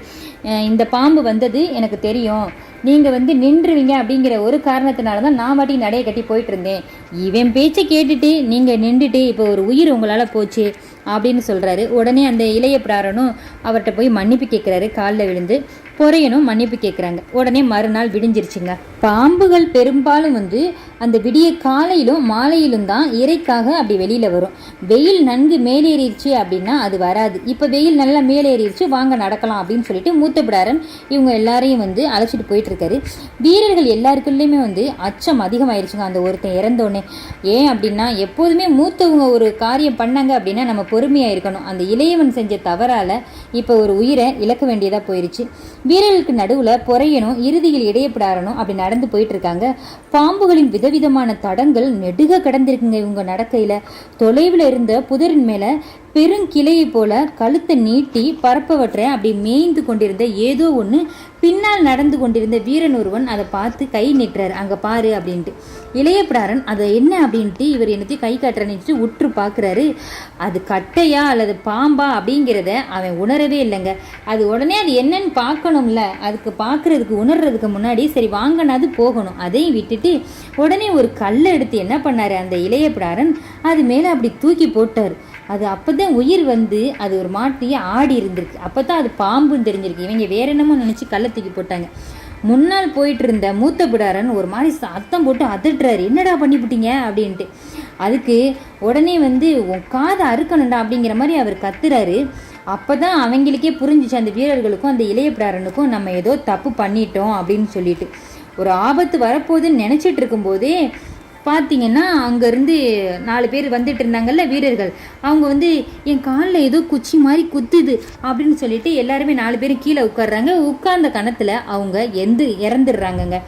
இந்த பாம்பு வந்தது எனக்கு தெரியும், நீங்கள் வந்து நின்றுவீங்க அப்படிங்கிற ஒரு காரணத்தினால தான் நான் வாட்டி நடைய கட்டி போயிட்டு இருந்தேன். இவன் பேச்சை கேட்டுட்டு நீங்கள் நின்றுட்டு இப்போ ஒரு உயிர் உங்களால் போச்சு அப்படின்னு சொல்கிறாரு. உடனே அந்த இளைய பிடாரனும் அவர்கிட்ட போய் மன்னிப்பு கேட்குறாரு, காலில் விழுந்து. பொறையனும் மன்னிப்பு கேட்குறாங்க. உடனே மறுநாள் விடிஞ்சிருச்சுங்க. பாம்புகள் பெரும்பாலும் வந்து அந்த விடிய காலையிலும் மாலையிலும் தான் இறைக்காக அப்படி வெளியில் வரும். வெயில் நன்கு மேலேறிடுச்சு அப்படின்னா அது வராது. இப்போ வெயில் நல்லா மேலேறிடுச்சு, வாங்க நடக்கலாம் அப்படின்னு சொல்லிட்டு மூத்த பிடாரன் இவங்க எல்லாரையும் வந்து அழைச்சிட்டு போயிட்டு இருக்காரு. வீரர்கள் எல்லாருக்குள்ளேயுமே வந்து அச்சம் அதிகமாயிருச்சுங்க அந்த ஒருத்தன் இறந்தோடனே. ஏன் அப்படின்னா எப்போதுமே மூத்தவங்க ஒரு காரியம் பண்ணாங்க அப்படின்னா நம்ம பொறுமையாக இருக்கணும். அந்த இளையவன் செஞ்ச தவறால் இப்போ ஒரு உயிரை இழக்க வேண்டியதாக போயிடுச்சு. வீரர்களுக்கு நடுவில் பொறையனும் இறுதியில் இடையப்படாரனும் அப்படி நடந்து போயிட்டு இருக்காங்க. பாம்புகளின் விதவிதமான தடங்கள் நெடுக கடந்திருக்குங்க இவங்க நடக்கையில். தொலைவில் இருந்த புதரின் மேலே பெருங்கிளையை போல கழுத்தை நீட்டி பரப்பவற்றை அப்படி மேய்ந்து கொண்டிருந்த ஏதோ ஒன்று பின்னால் நடந்து கொண்டிருந்த வீரன் ஒருவன் அதை பார்த்து கை நீட்டுறாரு, அங்கே பாரு அப்படின்ட்டு. இளையப்பிடாரன் அதை என்ன அப்படின்ட்டு இவர் என்னத்தையும் கை காட்டுறனிட்டு உற்று பார்க்குறாரு. அது கட்டையா அல்லது பாம்பா அப்படிங்கிறத அவன் உணரவே இல்லைங்க. அது உடனே அது என்னன்னு பார்க்கணும்ல, அதுக்கு பார்க்குறதுக்கு உணர்றதுக்கு முன்னாடி சரி வாங்கினாது போகணும். அதையும் விட்டுட்டு உடனே ஒரு கல்லை எடுத்து என்ன பண்ணார் அந்த இளையப்பிடாரன், அது மேலே அப்படி தூக்கி போட்டார். அது அப்போ தான் உயிர் வந்து அது ஒரு மாட்டியே ஆடி இருந்திருக்கு. அப்போ தான் அது பாம்புன்னு தெரிஞ்சிருக்கு. இவங்க வேற என்னமோ நினச்சி கல்லை தூக்கி போட்டாங்க. முன்னால் போயிட்டு இருந்த மூத்த பிடாரன் ஒரு மாதிரி சத்தம் போட்டு அதட்டுறாரு, என்னடா பண்ணிவிட்டீங்க அப்படின்ட்டு. அதுக்கு உடனே வந்து உன் காதை அறுக்கணுண்டா அப்படிங்கிற மாதிரி அவர் கத்துறாரு. அப்போ தான் அவங்களுக்கே புரிஞ்சிச்சு அந்த வீரர்களுக்கும் அந்த இளைய பிடாரனுக்கும் நம்ம ஏதோ தப்பு பண்ணிட்டோம் அப்படின்னு சொல்லிட்டு. ஒரு ஆபத்து வரப்போகுதுன்னு நினச்சிட்டு இருக்கும்போதே பார்த்தீங்கன்னா அங்கேருந்து 4 பேர் வந்துட்டு இருந்தாங்கல்ல வீரர்கள், அவங்க வந்து என் காலில் ஏதோ குச்சி மாதிரி குத்துது அப்படின்னு சொல்லிட்டு எல்லாருமே 4 பேரும் கீழே உட்காடுறாங்க. உட்கார்ந்த கணத்தில் அவங்க இறந்துடுறாங்கங்க.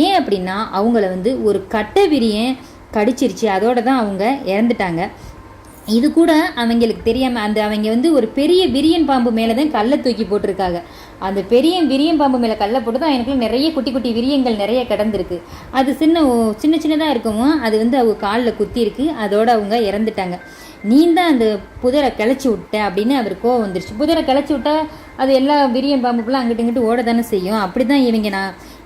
ஏன் அப்படின்னா அவங்கள வந்து ஒரு கட்டை விரியன் கடிச்சிருச்சு, அதோட தான் அவங்க இறந்துட்டாங்க. இது கூட அவங்களுக்கு தெரியாமல் அந்த அவங்க வந்து ஒரு பெரிய விரியன் பாம்பு மேலே தான் கல்லை தூக்கி போட்டிருக்காங்க. அந்த பெரிய விரியன் பாம்பு மேலே கல்லை போட்டு தான் எனக்கு நிறைய குட்டி குட்டி விரியங்கள் நிறைய கிடந்திருக்கு. அது சின்னதாக இருக்கவும் அது வந்து அவங்க காலில் குத்தி இருக்கு, அதோட அவங்க இறந்துட்டாங்க. நீ தான் அந்த புதரை கிளச்சி விட்ட அப்படின்னு அவர் கோவம் வந்துருச்சு. புதரை கிளச்சி விட்டா அது எல்லா விரியன் பாம்புக்குலாம் அங்கிட்டு இங்கிட்டு ஓட தானே செய்யும். அப்படி தான் இவங்க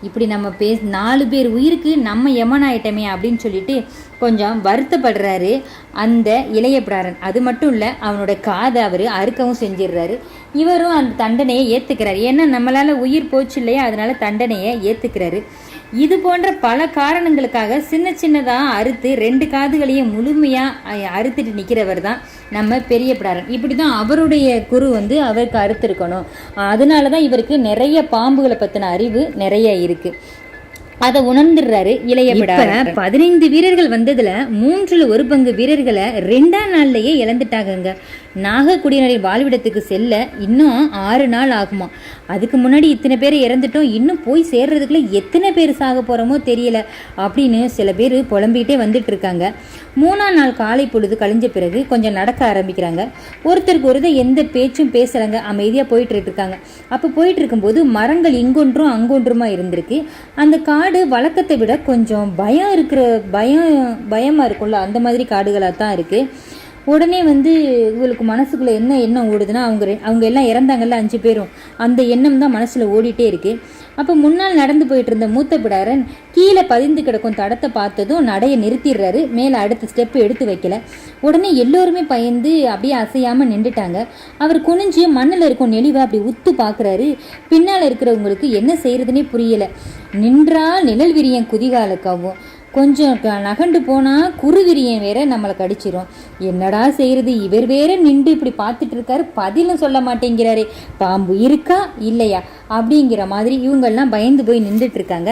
இப்படி நம்ம 4 பேர் உயிருக்கு நம்ம எமனாயிட்டமே அப்படின்னு சொல்லிட்டு கொஞ்சம் வருத்தப்படுறாரு அந்த இளைய பிடாரன். அது மட்டும் இல்லை, அவனோட காதை அவர் அறுக்கவும் செஞ்சிடுறாரு. இவரும் அந்த தண்டனையை ஏற்றுக்கிறாரு. ஏன்னா நம்மளால் உயிர் போச்சு இல்லையா, அதனால தண்டனையை ஏற்றுக்கிறாரு. இது போன்ற பல காரணங்களுக்காக சின்னதாக அறுத்து 2 காதுகளையும் முழுமையாக அறுத்துட்டு நிற்கிறவர் தான் நம்ம பெரிய பிடாரன். இப்படி தான் அவருடைய குரு வந்து அவருக்கு அறுத்துருக்கணும். அதனால தான் இவருக்கு நிறைய பாம்புகளை பற்றின அறிவு நிறைய இருக்குது. அதை உணர்ந்துடுறாரு இளைய பிடாரன். 15 வீரர்கள் வந்ததுல 1/3 பங்கு வீரர்களை 2ஆம் நாள்லயே இழந்துட்டாங்க. நாகக்குடியினரின் வாழ்விடத்துக்கு செல்ல இன்னும் 6 நாள் ஆகுமா. அதுக்கு முன்னாடி இத்தனை பேர் இறந்துட்டோம், இன்னும் போய் சேர்றதுக்குள்ள எத்தனை பேர் சாக போகிறோமோ தெரியல அப்படின்னு சில பேர் புலம்பிக்கிட்டே வந்துட்டு இருக்காங்க. 3ஆம் நாள் காலை பொழுது கழிஞ்ச பிறகு கொஞ்சம் நடக்க ஆரம்பிக்கிறாங்க. ஒருத்தருக்கு ஒருத்தர் எந்த பேச்சும் பேசுகிறாங்க, அமைதியாக போயிட்டு இருக்காங்க. அப்போ போயிட்டு இருக்கும்போது மரங்கள் இங்கொன்றும் அங்கொன்றுமா இருந்திருக்கு. அந்த காடு காடு வழக்கத்தை விட கொஞ்சம் பயமாக இருக்கும்ல, அந்த மாதிரி காடுகளாக தான் இருக்குது. உடனே வந்து இவளுக்கு மனசுக்குள்ளே என்ன எண்ணம் ஓடுதுன்னா, அவங்க எல்லாம் இறந்தாங்கல்ல 5 பேரும், அந்த எண்ணம் தான் மனசில் ஓடிட்டே இருக்குது. அப்போ முன்னால் நடந்து போயிட்டு இருந்த மூத்த பிடாரன் கீழே பதிந்து கிடக்கும் தடத்தை பார்த்ததும் நடையை நிறுத்திடுறாரு. மேலே அடுத்த ஸ்டெப்பு எடுத்து வைக்கல. உடனே எல்லோருமே பயந்து அப்படியே அசையாமல் நின்றுட்டாங்க. அவர் குனிஞ்சு மண்ணில் இருக்கும் நெளிவை அப்படி உத்து பார்க்குறாரு. பின்னால் இருக்கிறவங்களுக்கு என்ன செய்யறதுனே புரியலை. நின்றா நிழல் விரியன் குதிகாலுக்காவும், கொஞ்சம் நகண்டு போனால் குறுவிரியன் வேற நம்மளை கடிச்சிரும். என்னடா செய்யறது, இவர் வேற நின்று இப்படி பார்த்துட்டு இருக்காரு, பதிலும் சொல்ல மாட்டேங்கிறாரே, பாம்பு இருக்கா இல்லையா அப்படிங்கிற மாதிரி இவங்கெல்லாம் பயந்து போய் நின்றுட்டு இருக்காங்க.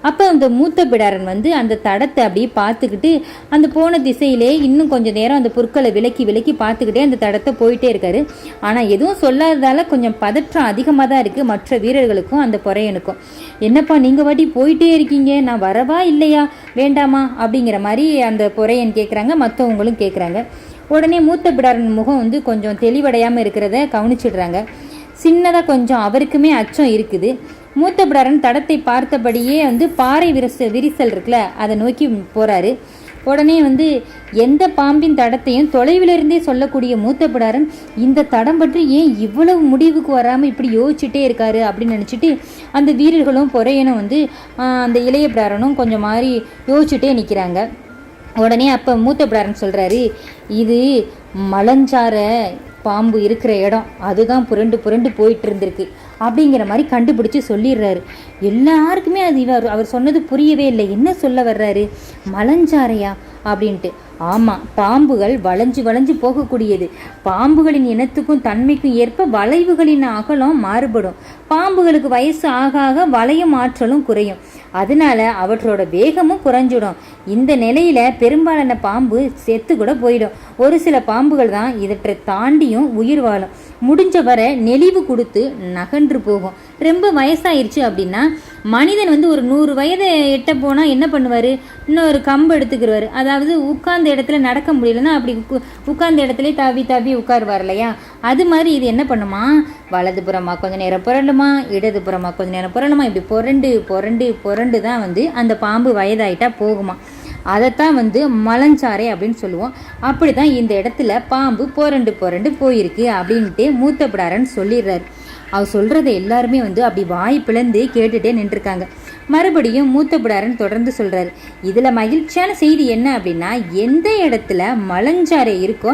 அப்போ அந்த மூத்த பிடாரன் வந்து அந்த தடத்தை அப்படியே பார்த்துக்கிட்டு அந்த போன திசையிலே இன்னும் கொஞ்சம் நேரம் அந்த புற்களை விலக்கி பார்த்துக்கிட்டே அந்த தடத்தை போயிட்டே இருக்காரு. ஆனால் எதுவும் சொல்லாததால கொஞ்சம் பதற்றம் அதிகமாக தான் இருக்குது மற்ற வீரர்களுக்கும் அந்த பொறையனுக்கும். என்னப்பா நீங்கள் வாட்டி போயிட்டே இருக்கீங்க, நான் வரவா இல்லையா வேண்டாமா அப்படிங்கிற மாதிரி அந்த பொறையன் கேட்குறாங்க, மற்றவங்களும் கேட்குறாங்க. உடனே மூத்த பிடாரன் முகம் வந்து கொஞ்சம் தெளிவடையாமல் இருக்கிறத கவனிச்சிடுறாங்க. சின்னதாக கொஞ்சம் அவருக்குமே அச்சம் இருக்குது. மூத்த பிடாரன் தடத்தை பார்த்தபடியே வந்து பாறை விரிசல் இருக்குல்ல, அதை நோக்கி போகிறாரு. உடனே வந்து எந்த பாம்பின் தடத்தையும் தொலைவிலிருந்தே சொல்லக்கூடிய மூத்த பிடாரன் இந்த தடம் பற்றி ஏன் இவ்வளவு முடிவுக்கு வராமல் இப்படி யோசிச்சுட்டே இருக்காரு அப்படின்னு நினச்சிட்டு அந்த வீரர்களும் பொறையனும் வந்து அந்த இளைய பிடாரனும் கொஞ்சம் மாதிரி யோசிச்சுட்டே நிற்கிறாங்க. உடனே அப்போ மூத்த பிடாரன் சொல்கிறாரு, இது மலஞ்சார பாம்பு இருக்கிற இடம், அதுதான் புரண்டு போயிட்டு இருந்திருக்கு அப்படிங்கிற மாதிரி கண்டுபிடிச்சி சொல்லிடுறாரு. எல்லாருக்குமே அது அவர் சொன்னது புரியவே இல்லை. என்ன சொல்ல வர்றாரு, மலஞ்சாரையா அப்படின்ட்டு. ஆமாம், பாம்புகள் வளைஞ்சு போகக்கூடியது. பாம்புகளின் இனத்துக்கும் தன்மைக்கும் ஏற்ப வளைவுகளின் அகலம் மாறுபடும். பாம்புகளுக்கு வயசு ஆக ஆக வளையும் ஆற்றலும் குறையும். அதனால அவற்றோட வேகமும் குறைஞ்சிடும். இந்த நிலையில பெரும்பாலான பாம்பு செத்து கூட போயிடும். ஒரு சில பாம்புகள் தான் இவற்றை தாண்டியும் உயிர் வாழும். முடிஞ்ச வரை நெளிவு கொடுத்து நகன்று போகும். ரொம்ப வயசாயிருச்சு அப்படின்னா மனிதன் வந்து ஒரு 100 வயதை எட்ட போனால் என்ன பண்ணுவார், இன்னொரு கம்பு எடுத்துக்கிடுவார். அதாவது உட்கார்ந்த இடத்துல நடக்க முடியலன்னா அப்படி உட்கார்ந்த இடத்துல தாவி உட்காருவார் இல்லையா, அது மாதிரி இது என்ன பண்ணுமா, வலதுபுறமாக கொஞ்சம் நேரம் புரண்டுமா, இடதுபுறமாக கொஞ்சம் நேரம் புரண்டுமா, இப்படி புரண்டு தான் வந்து அந்த பாம்பு வயதாயிட்டா போகுமா. அதைத்தான் வந்து மலஞ்சாரை அப்படின்னு சொல்லுவோம். அப்படி தான் இந்த இடத்துல பாம்பு புரண்டு போயிருக்கு அப்படின்ட்டு மூத்த பிடாரன் சொல்லிடுறாரு. அவர் சொல்கிறத எல்லாருமே வந்து அப்படி வாய் பிளந்து கேட்டுகிட்டே நின்றுருக்காங்க. மறுபடியும் மூத்த பிடாரன் தொடர்ந்து சொல்கிறாரு, இதில் மகிழ்ச்சியான செய்தி என்ன அப்படின்னா, எந்த இடத்துல மலஞ்சாரை இருக்கோ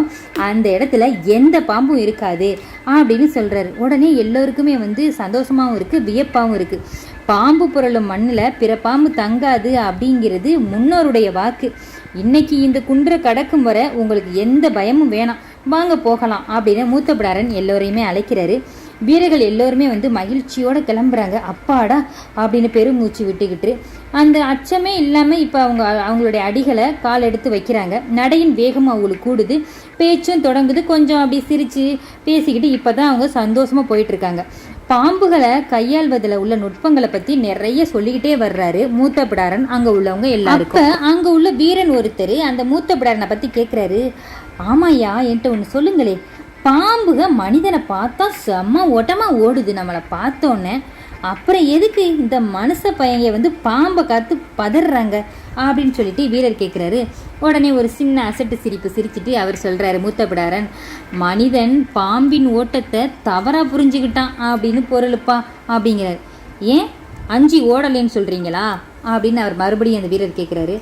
அந்த இடத்துல எந்த பாம்பும் இருக்காது அப்படின்னு சொல்கிறாரு. உடனே எல்லோருக்குமே வந்து சந்தோஷமாகவும் இருக்குது, வியப்பாகவும் இருக்குது. பாம்பு புரளும் மண்ணில் பிற பாம்பு தங்காது அப்படிங்கிறது முன்னோருடைய வாக்கு. இன்னைக்கு இந்த குன்றை கடக்கும் வரை உங்களுக்கு எந்த பயமும் வேணாம், வாங்க போகலாம் அப்படின்னு மூத்த பிடாரன் எல்லோரையுமே அழைக்கிறாரு. வீரர்கள் எல்லோருமே வந்து மகிழ்ச்சியோடு கிளம்புறாங்க. அப்பாடா அப்படின்னு பெருமூச்சு விட்டுக்கிட்டு அந்த அச்சமே இல்லாமல் இப்போ அவங்களுடைய அடிகளை கால் எடுத்து வைக்கிறாங்க. நடையின் வேகம் அவங்களுக்கு கூடுது, பேச்சும் தொடங்குது. கொஞ்சம் அப்படி சிரித்து பேசிக்கிட்டு இப்போ தான் அவங்க சந்தோஷமாக போயிட்டுருக்காங்க. பாம்புகளை கையாள்வதில் உள்ள நுட்பங்களை பற்றி நிறைய சொல்லிக்கிட்டே வர்றாரு மூத்த பிடாரன் அங்கே உள்ளவங்க எல்லாருக்கும். அங்கே உள்ள வீரன் ஒருத்தர் அந்த மூத்த பிடாரனை பற்றி கேட்குறாரு, ஆமாய்யா என்கிட்ட ஒன்று சொல்லுங்களே, பாம்புக மனிதனை பார்த்தா செம்ம ஓட்டமாக ஓடுது நம்மளை பார்த்தோன்னே, அப்புறம் எதுக்கு இந்த மனுஷ பையங்க வந்து பாம்பை காத்து பதறாங்க அப்படின்னு சொல்லிட்டு வீரர் கேட்குறாரு. உடனே ஒரு சின்ன அசட்டு சிரிப்பு சிரிச்சுட்டு அவர் சொல்கிறாரு மூத்த பிடாரன், மனிதன் பாம்பின் ஓட்டத்தை தவறாக புரிஞ்சுக்கிட்டான் அப்படின்னு பொருளுப்பா அப்படிங்கிறார். ஏன் அஞ்சி ஓடலைன்னு சொல்கிறீங்களா அப்படின்னு அவர் மறுபடியும் அந்த வீரர் கேட்குறாரு.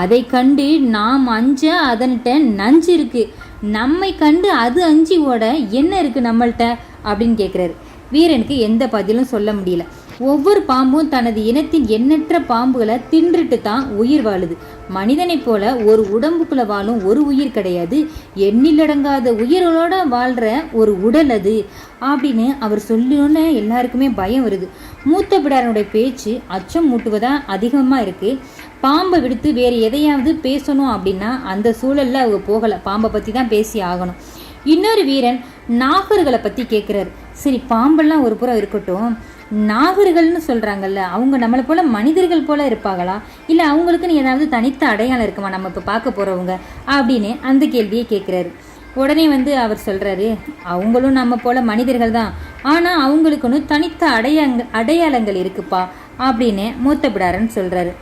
அதை கண்டு நாம் அஞ்ச அதன்கிட்ட நஞ்சு இருக்குது, நம்மை கண்டு அது அஞ்சி ஓட என்ன இருக்குது நம்மள்கிட்ட அப்படின்னு கேட்குறாரு. வீரனுக்கு எந்த பதிலும் சொல்ல முடியல. ஒவ்வொரு பாம்பும் தனது இனத்தின் எண்ணற்ற பாம்புகளை தின்றுட்டு தான் உயிர் வாழுது. மனிதனைப் போல ஒரு உடம்புக்குள்ள வாழும் ஒரு உயிர் கிடையாது, எண்ணிலடங்காத உயிரோட வாழ்கிற ஒரு உடல் அது அப்படின்னு அவர் சொல்லணுன்னு எல்லாருக்குமே பயம் வருது. மூத்த பிடாரனுடைய பேச்சு அச்சம் மூட்டுவதா அதிகமாக இருக்குது. பாம்பை விடுத்து வேறு எதையாவது பேசணும் அப்படின்னா அந்த சூழலில் அவங்க போகலை, பாம்பை பற்றி தான் பேசி ஆகணும். இன்னொரு வீரன் நாகர்களை பற்றி கேட்குறாரு. சரி, பாம்பெல்லாம் ஒரு புறம் இருக்கட்டும், நாகர்கள்னு சொல்கிறாங்கல்ல, அவங்க நம்மளை போல் மனிதர்கள் போல் இருப்பாங்களா, இல்லை அவங்களுக்குன்னு ஏதாவது தனித்த அடையாளம் இருக்குமா நம்ம இப்போ பார்க்க போகிறவங்க அப்படின்னு அந்த கேள்வியை கேட்குறாரு. உடனே வந்து அவர் சொல்கிறாரு, அவங்களும் நம்ம போல் மனிதர்கள் தான், ஆனால் அவங்களுக்குன்னு தனித்த அடையாளங்கள் இருக்குப்பா அப்படின்னு மூத்த பிடாரன் சொல்கிறாரு.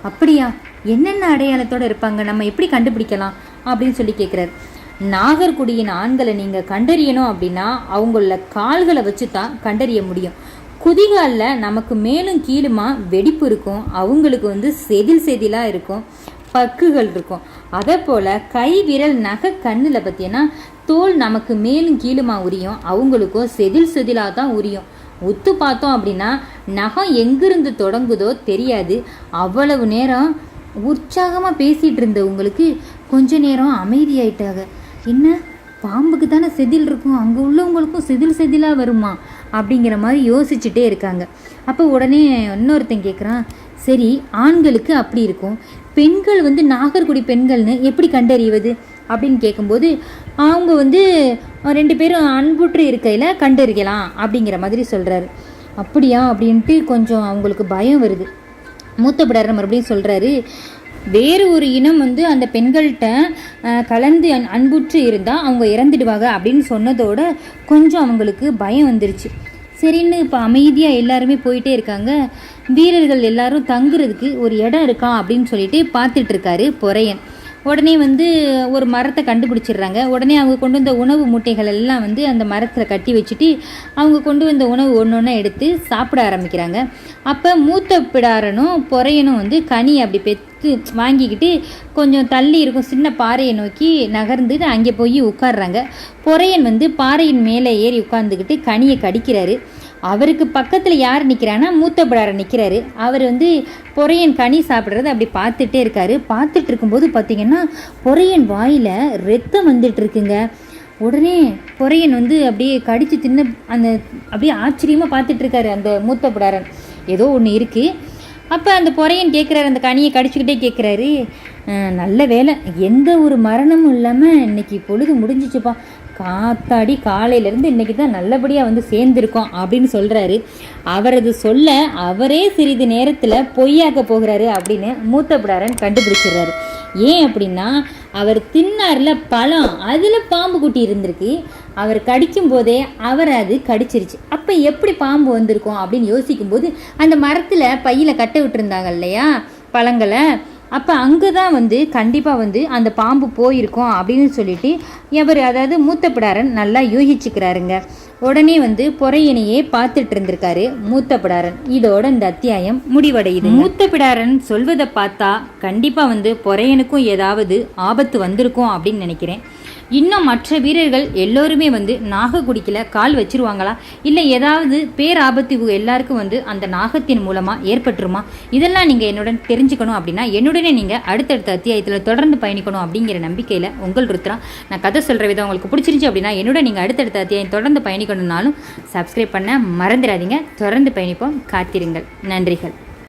அப்படியா, என்னென்ன அடையாளத்தோடு இருப்பாங்க, நம்ம எப்படி கண்டுபிடிக்கலாம் அப்படின்னு சொல்லி கேட்குறாரு. நாகர்குடியின் ஆண்களை நீங்கள் கண்டறியணும் அப்படின்னா அவங்கள கால்களை வச்சு தான் கண்டறிய முடியும். குதிகாலில் நமக்கு மேலும் கீழுமா வெடிப்பு இருக்கும், அவங்களுக்கு செதில் செதிலாக இருக்கும், பக்குகள் இருக்கும். அதே போல் கை விரல் நகை கண்ணில் பார்த்தீங்கன்னா தோல் நமக்கு மேலும் கீழுமா உரியும், அவங்களுக்கும் செதில் செதிலாக தான் உரியும். ஒத்து பார்த்தோம் அப்படின்னா நகம் எங்கிருந்து தொடங்குதோ தெரியாது. அவ்வளவு நேரம் உற்சாகமாக பேசிகிட்டு இருந்தவங்களுக்கு கொஞ்ச நேரம் அமைதியாயிட்டாங்க. என்ன, பாம்புக்கு தானே செதில் இருக்கும், அங்கே உள்ளவங்களுக்கும் செதில் செதிலாக வருமா அப்படிங்கிற மாதிரி யோசிச்சுட்டே இருக்காங்க. அப்போ உடனே இன்னொருத்தன் கேட்குறான், சரி ஆண்களுக்கு அப்படி இருக்கும், பெண்கள் நாகர்குடி பெண்கள்னு எப்படி கண்டறிவது அப்படின்னு கேட்கும்போது அவங்க 2 பேரும் அன்புற்று இருக்கையில் கண்டறியலாம் அப்படிங்கிற மாதிரி சொல்கிறாரு. அப்படியா அப்படின்ட்டு கொஞ்சம் அவங்களுக்கு பயம் வருது. மூத்த பிடாரர் மறுபடியும் சொல்கிறாரு, வேறு ஒரு இனம் அந்த பெண்கள்கிட்ட கலந்து அன்புற்று இருந்தால் அவங்க இறந்துடுவாங்க அப்படின்னு சொன்னதோட கொஞ்சம் அவங்களுக்கு பயம் வந்துருச்சு. சரின்னு இப்போ அமைதியாக எல்லாருமே போயிட்டே இருக்காங்க. வீரர்கள் எல்லாரும் தங்குறதுக்கு ஒரு இடம் இருக்கா அப்படின்னு சொல்லிட்டு பார்த்துட்டு இருக்காரு பொறையன். உடனே ஒரு மரத்தை கண்டுபிடிச்சிடுறாங்க. உடனே அவங்க கொண்டு வந்த உணவு மூட்டைகள் எல்லாம் அந்த மரத்தில் கட்டி வச்சுட்டு அவங்க கொண்டு வந்த உணவு ஒன்று ஒன்றா எடுத்து சாப்பிட ஆரம்பிக்கிறாங்க. அப்போ மூத்த பிடாரனும் பொறையனும் கனி அப்படி பெற்று வாங்கிக்கிட்டு கொஞ்சம் தள்ளி இருக்கும் சின்ன பாறையை நோக்கி நகர்ந்து அங்கே போய் உட்காடுறாங்க. பொறையன் பாறையின் மேலே ஏறி உட்கார்ந்துக்கிட்டு கனியை கடிக்கிறாரு. அவருக்கு பக்கத்தில் யார் நிற்கிறான்னா மூத்த பிடாரன் நிற்கிறாரு. அவர் பொறையன் கனி சாப்பிட்றது அப்படி பார்த்துட்டே இருக்காரு. பார்த்துட்டு இருக்கும்போது பார்த்திங்கன்னா பொறையன் வாயில் ரத்தம் வந்துட்டு இருக்குங்க. உடனே பொறையன் அப்படியே கடித்து தின்னு அப்படியே ஆச்சரியமாக பார்த்துட்ருக்காரு அந்த மூத்த பிடாரன். ஏதோ ஒன்று இருக்குது. அப்போ அந்த பொறையன் கேட்குறாரு, அந்த கனியை கடிச்சுக்கிட்டே கேட்குறாரு, நல்ல வேலை, எந்த ஒரு மரணமும் இல்லாமல் இன்னைக்கு பொழுது முடிஞ்சிச்சுப்பா, காத்தாடி காலையிலேருந்து இன்றைக்கி தான் நல்லபடியாக சேர்ந்துருக்கோம் அப்படின்னு சொல்கிறாரு. அவரது சொல்ல அவரே சிறிது நேரத்தில் பொய்யாக்க போகிறாரு அப்படின்னு மூத்த பிடாரன் கண்டுபிடிச்சிடுறாரு. ஏன் அப்படின்னா அவர் தின்னார்ல பழம், அதில் பாம்பு குட்டி இருந்திருக்கு. அவர் கடிக்கும் போதே அவர் அது கடிச்சிருச்சு. அப்போ எப்படி பாம்பு வந்திருக்கும் அப்படின்னு யோசிக்கும்போது அந்த மரத்தில் பையில் கட்ட விட்டுருந்தாங்க இல்லையா பழங்களை, அப்போ அங்கே தான் கண்டிப்பாக அந்த பாம்பு போயிருக்கோம் அப்படின்னு சொல்லிட்டு இவர், அதாவது மூத்த பிடாரன் நல்லா யூகிச்சுக்கிறாருங்க. உடனே பொறையனையே பார்த்துட்டு இருந்திருக்காரு மூத்த பிடாரன். இதோட இந்த அத்தியாயம் முடிவடையுது. மூத்த பிடாரன் சொல்வதை பார்த்தா கண்டிப்பாக பொறையனுக்கும் ஏதாவது ஆபத்து வந்திருக்கும் அப்படின்னு நினைக்கிறேன். இன்னும் மற்ற வீரர்கள் எல்லோருமே நாகக்குடிக்கில் கால் வச்சிருவாங்களா, இல்லை ஏதாவது பேராபத்து எல்லாருக்கும் அந்த நாகத்தின் மூலமாக ஏற்பட்டுருமா, இதெல்லாம் நீங்கள் என்னுடன் தெரிஞ்சுக்கணும் அப்படின்னா என்னுடனே நீங்கள் அடுத்தடுத்த அத்தியாயத்தில் தொடர்ந்து பயணிக்கணும் அப்படிங்கிற நம்பிக்கையில் உங்கள் ருத்ரா. நான் கதை சொல்கிற விதம் உங்களுக்கு பிடிச்சிருந்துச்சி அப்படின்னா என்னுடன் நீங்கள் அடுத்தடுத்த அத்தியாயம் தொடர்ந்து பயணிக்கணும்னாலும் சப்ஸ்கிரைப் பண்ண மறந்துடாதீங்க. தொடர்ந்து பயணிப்போம், காத்திருங்கள். நன்றிகள்.